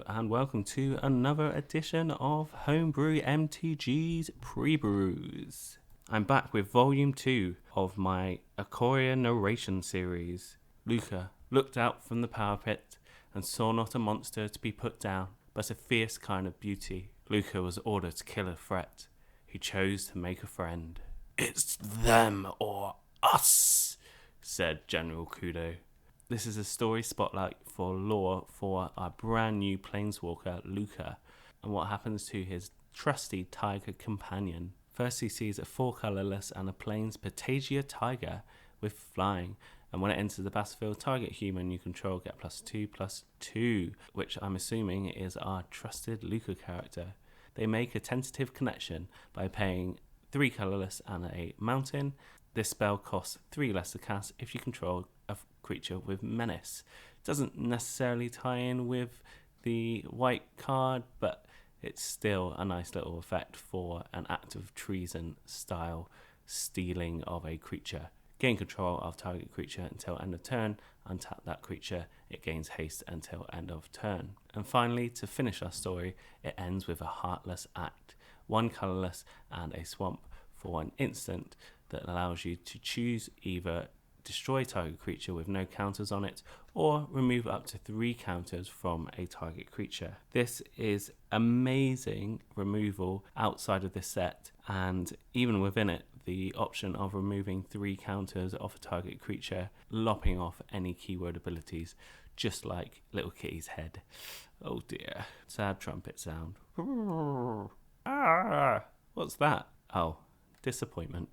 Hello and welcome to another edition of Homebrew MTG's Pre-BREWS. I'm back with Volume 2 of my Ikoria narration series. Luca looked out from the power pit and saw not a monster to be put down, but a fierce kind of beauty. Luca was ordered to kill a threat. He chose to make a friend. "It's them or us," said General Kudo. This is a story spotlight for lore for our brand new planeswalker, Luca, and what happens to his trusty tiger companion. First he sees a 4 colorless and a plains Patagia tiger with flying, and when it enters the battlefield, target human you control get +2/+2, which I'm assuming is our trusted Luca character. They make a tentative connection by paying 3 colorless and a mountain. This spell costs 3 less to cast if you control a creature with menace. Doesn't necessarily tie in with the white card, but it's still a nice little effect for an act of treason style stealing of a creature. Gain control of target creature until end of turn, untap that creature, it gains haste until end of turn. And finally, to finish our story, it ends with a Heartless Act. 1 colorless and a swamp for an instant that allows you to choose either destroy target creature with no counters on it, or remove up to 3 counters from a target creature. This is amazing removal outside of this set, and even within it, the option of removing 3 counters off a target creature, lopping off any keyword abilities, just like Little Kitty's head. Oh dear. Sad trumpet sound. Ah, what's that? Oh, disappointment.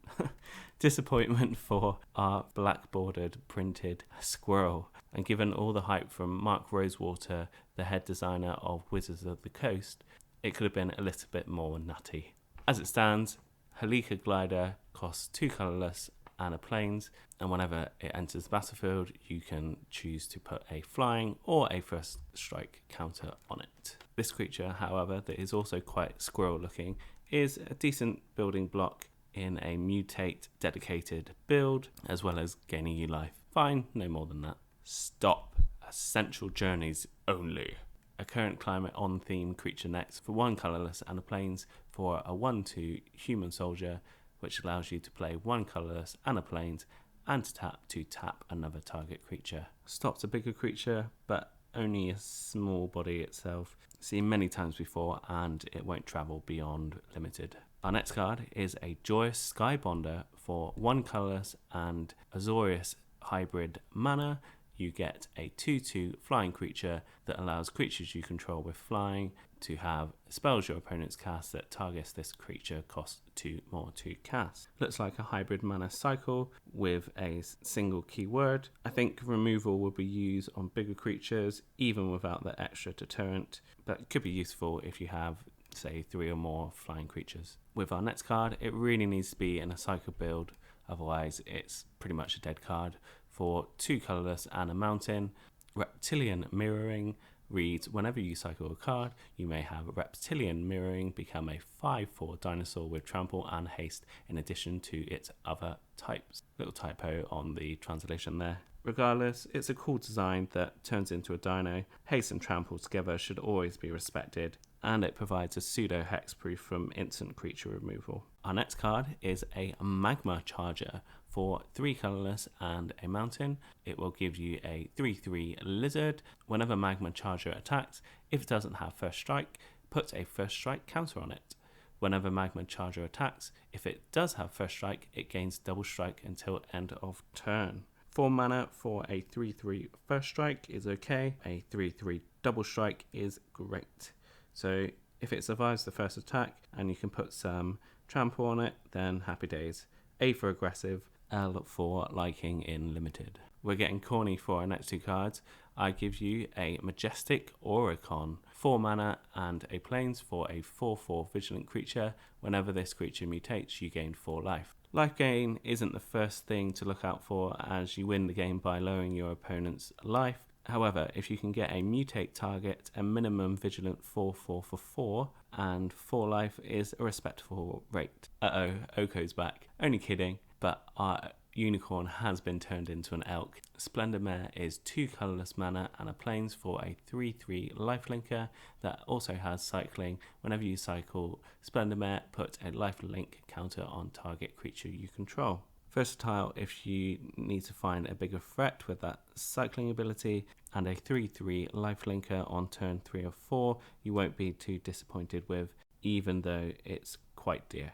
Disappointment for our black bordered printed squirrel. And given all the hype from Mark Rosewater, the head designer of Wizards of the Coast, it could have been a little bit more nutty. As it stands, Halika Glider costs 2 colorless and a plains, and whenever it enters the battlefield you can choose to put a flying or a first strike counter on it. This creature, however, that is also quite squirrel looking, is a decent building block in a mutate dedicated build, as well as gaining you life. Fine, no more than that. Stop. Essential journeys only. A current climate on theme creature next for 1 colorless and a plains for a 1/2 human soldier, which allows you to play 1 colorless and a plains and to tap another target creature. Stops a bigger creature, but only a small body itself. Seen many times before, and it won't travel beyond limited. Our next card is a Joyous Skybonder for 1 colorless and Azorius hybrid mana. You get a 2/2 flying creature that allows creatures you control with flying to have spells your opponents cast that targets this creature cost 2 more to cast. Looks like a hybrid mana cycle with a single keyword. I think removal will be used on bigger creatures even without the extra deterrent, but it could be useful if you have, say, 3 or more flying creatures. With our next card, it really needs to be in a cycle build, otherwise it's pretty much a dead card. For 2 colorless and a mountain, Reptilian Mirroring reads, whenever you cycle a card, you may have Reptilian Mirroring become a 5/4 dinosaur with trample and haste in addition to its other types. Little typo on the translation there. Regardless, it's a cool design that turns into a dino. Haste and trample together should always be respected, and it provides a pseudo hexproof from instant creature removal. Our next card is a Magma Charger for 3 colorless and a mountain. It will give you a 3/3 lizard. Whenever Magma Charger attacks, if it doesn't have first strike, put a first strike counter on it. Whenever Magma Charger attacks, if it does have first strike, it gains double strike until end of turn. 4 mana for a 3/3 first strike is okay. A 3/3 double strike is great. So if it survives the first attack and you can put some trample on it, then happy days. A for aggressive, L for liking in limited. We're getting corny for our next 2 cards. I give you a Majestic Oricon, 4 mana and a plains for a 4/4 vigilant creature. Whenever this creature mutates, you gain 4 life. Life gain isn't the first thing to look out for, as you win the game by lowering your opponent's life. However, if you can get a mutate target, a minimum vigilant 4/4 for 4, and 4 life is a respectable rate. Oko's back. Only kidding, but our unicorn has been turned into an elk. Splendor Mare is 2 colourless mana and a plains for a 3/3 lifelinker that also has cycling. Whenever you cycle Splendor Mare, put a lifelink counter on target creature you control. Versatile if you need to find a bigger threat with that cycling ability, and a 3/3 lifelinker on turn 3 or 4 you won't be too disappointed with, even though it's quite dear.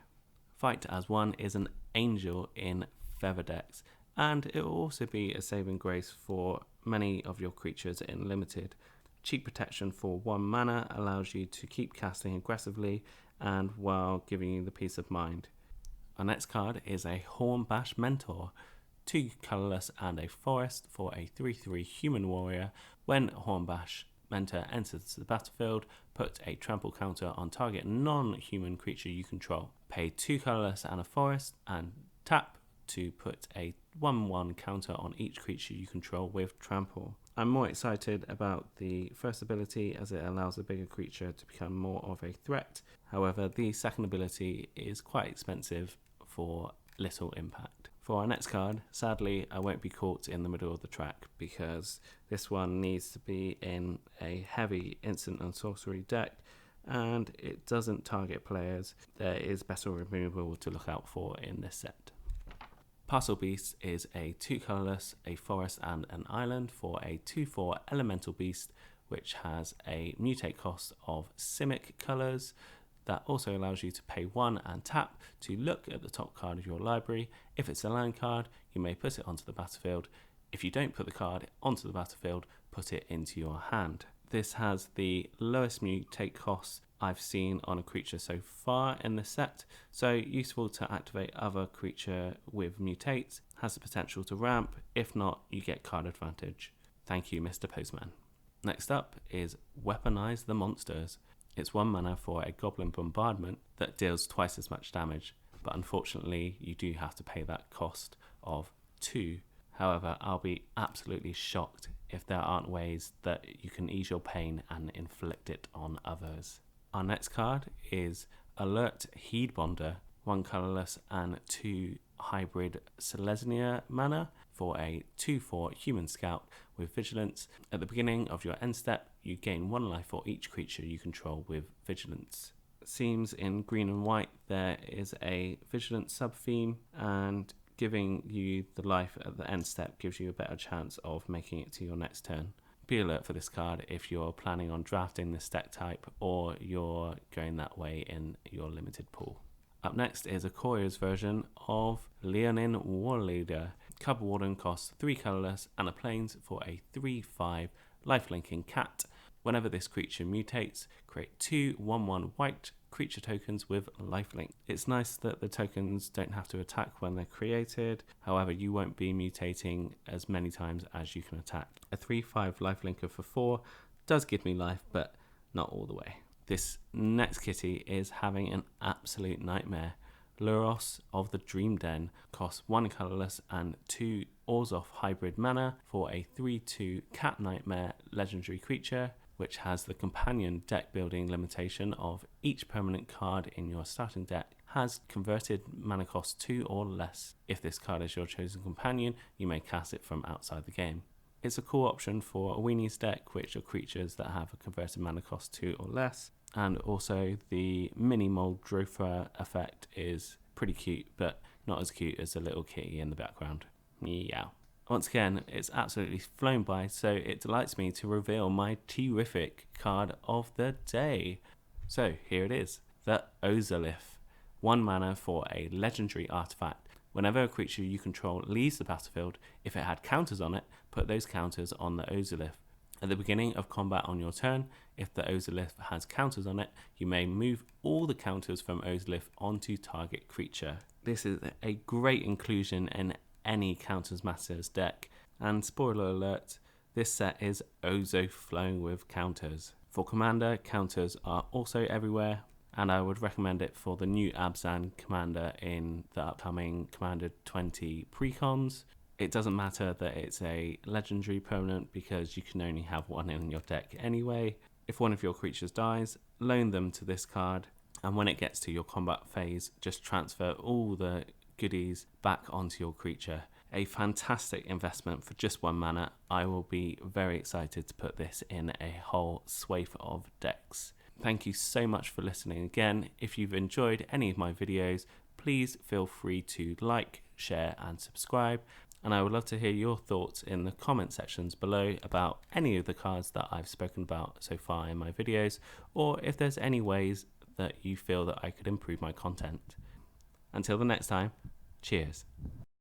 Fight as 1 is an angel in feather decks, and it will also be a saving grace for many of your creatures in limited. Cheap protection for 1 mana allows you to keep casting aggressively and while giving you the peace of mind. Our next card is a Hornbash Mentor, 2 colourless and a forest for a 3/3 human warrior. When Hornbash Mentor enters the battlefield, put a trample counter on target non-human creature you control. Pay 2 colourless and a forest, and tap to put a 1/1 counter on each creature you control with trample. I'm more excited about the first ability as it allows a bigger creature to become more of a threat. However, the second ability is quite expensive for little impact. For our next card, sadly I won't be caught in the middle of the track because this one needs to be in a heavy instant and sorcery deck, and it doesn't target players. There is better removal to look out for in this set. Parcel Beast is a 2 colourless, a forest and an island for a 2/4 elemental beast, which has a mutate cost of Simic colours. That also allows you to pay 1 and tap to look at the top card of your library. If it's a land card, you may put it onto the battlefield. If you don't put the card onto the battlefield, put it into your hand. This has the lowest mutate cost I've seen on a creature so far in the set, so useful to activate other creature with mutates, has the potential to ramp. If not, you get card advantage. Thank you, Mr. Postman. Next up is Weaponize the Monsters. It's 1 mana for a Goblin Bombardment that deals twice as much damage, but unfortunately you do have to pay that cost of 2. However, I'll be absolutely shocked if there aren't ways that you can ease your pain and inflict it on others. Our next card is Alert Heedbonder, 1 colourless and 2 hybrid Selesnya mana for a 2/4 human scout with vigilance. At the beginning of your end step, you gain 1 life for each creature you control with vigilance. It seems in green and white there is a vigilance sub-theme, and giving you the life at the end step gives you a better chance of making it to your next turn. Be alert for this card if you're planning on drafting this deck type or you're going that way in your limited pool. Up next is Ikoria's version of Leonin Warleader. Cub Warden costs 3 colourless and a plains for a 3/5 lifelinking cat. Whenever this creature mutates, create 2 1/1 white creature tokens with lifelink. It's nice that the tokens don't have to attack when they're created, however you won't be mutating as many times as you can attack. A 3/5 lifelinker for 4 does give me life, but not all the way. This next kitty is having an absolute nightmare. Luros of the Dream Den costs 1 colourless and 2 Orzhov hybrid mana for a 3/2 cat nightmare legendary creature, which has the companion deck building limitation of each permanent card in your starting deck has converted mana cost 2 or less. If this card is your chosen companion, you may cast it from outside the game. It's a cool option for a Weenies deck, which are creatures that have a converted mana cost 2 or less. And also the mini Moldrotha effect is pretty cute, but not as cute as the little kitty in the background. Meow. Once again, it's absolutely flown by, so it delights me to reveal my terrific card of the day. So here it is, the Ozolith. 1 mana for a legendary artifact. Whenever a creature you control leaves the battlefield, if it had counters on it, put those counters on the Ozolith. At the beginning of combat on your turn, if the Ozolith has counters on it, you may move all the counters from Ozolith onto target creature. This is a great inclusion in any Counters Matters deck, and spoiler alert, this set is Ozo flowing with counters. For Commander, counters are also everywhere, and I would recommend it for the new Abzan Commander in the upcoming Commander 20 precons. It doesn't matter that it's a legendary permanent because you can only have 1 in your deck anyway. If one of your creatures dies, loan them to this card, and when it gets to your combat phase, just transfer all the goodies back onto your creature. a fantastic investment for just 1 mana. I will be very excited to put this in a whole swathe of decks. Thank you so much for listening again. If you've enjoyed any of my videos, please feel free to like, share and subscribe. And I would love to hear your thoughts in the comment sections below about any of the cards that I've spoken about so far in my videos, or if there's any ways that you feel that I could improve my content. Until the next time, cheers.